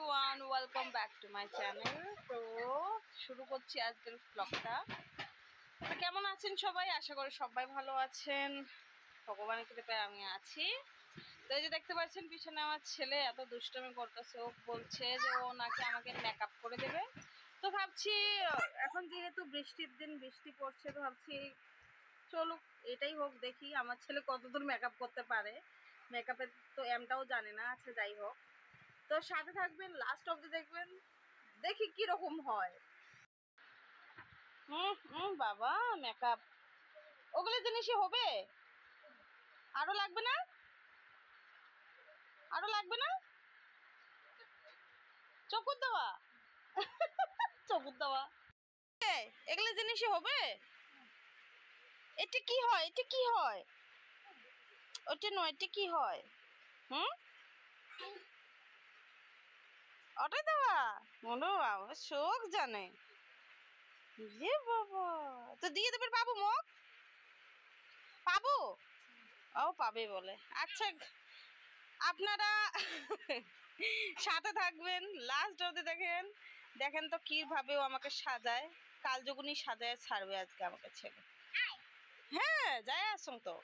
Everyone, welcome back to my channel. তো শুরু করছি আজকের ব্লগটা। তো কেমন আছেন সবাই? আশা করি সবাই ভালো আছেন, ভগবানের কৃপায় আমি আছি। তো এই যে দেখতে পাচ্ছেন পিছনে আমার ছেলে এত দুষ্টুমি করতেছে। ও বলছে যে ও নাকি আমাকে মেকআপ করে দেবে। তো ভাবছি এখন যেহেতু বৃষ্টির দিন, বৃষ্টি পড়ছে, তো ভাবছি চলুক এটাই হোক, দেখি আমার ছেলে কতদূর মেকআপ করতে পারে। মেকআপের তো এমটাও জানে না। আচ্ছা যাই হোক, তো সাথে থাকবেন, লাস্ট অবধি দেখবেন, দেখি কি রকম হয়। বাবা মেকআপ ওগুলো জিনিসই হবে, আরো লাগবে না, আরো লাগবে না। চকুর দেওয়া চকুর দেওয়া এগুলো জিনিসই হবে। এটা কি হয়, এটা কি হয়? ওটা নয়, এটা কি হয়? ওটাই দেওয়া মনে বাবা শোক জানে যে বাবা। তো দিয়ে দেবেন বাবু, মুখ পাবো, ও পাবে বলে। আচ্ছা আপনারা সাথে থাকবেন, লাস্ট অবধি দেখেন। দেখেন তো কিভাবে ও আমাকে সাজায়, কালজগুনি সাজায় ছাড়বে আজকে আমাকে ছেলে। হ্যাঁ যাই আসুন তো।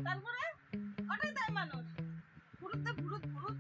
তারপরে ওটাই দেয় মানুষ, ভুরুতে ভুরুত ভুরুত।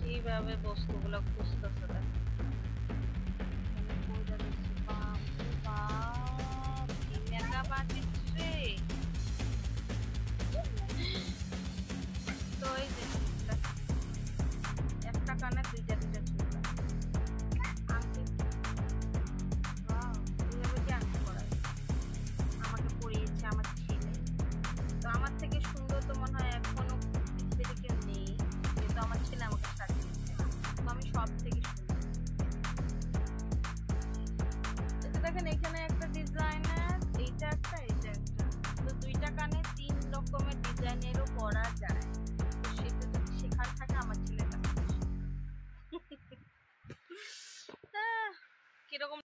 কিভাবে বস্তুগুলো খুঁজতেছে দেখ। তো এই যে একটা কানে দুইটা দুইটা চুল, আংটি আংটি করা আমাকে পরিয়েছে আমার ছেলে। তো আমার থেকে সুন্দর তো মনে হয় এখনো পৃথিবীতে কেউ নেই, কিন্তু আমার ছেলে আমাকে সাজিয়েছে। তো আমি সব থেকে সুন্দর। দেখেন এখানে একটা ডিজাইনার, এইটা একটা, এইটা একটা। কিরকম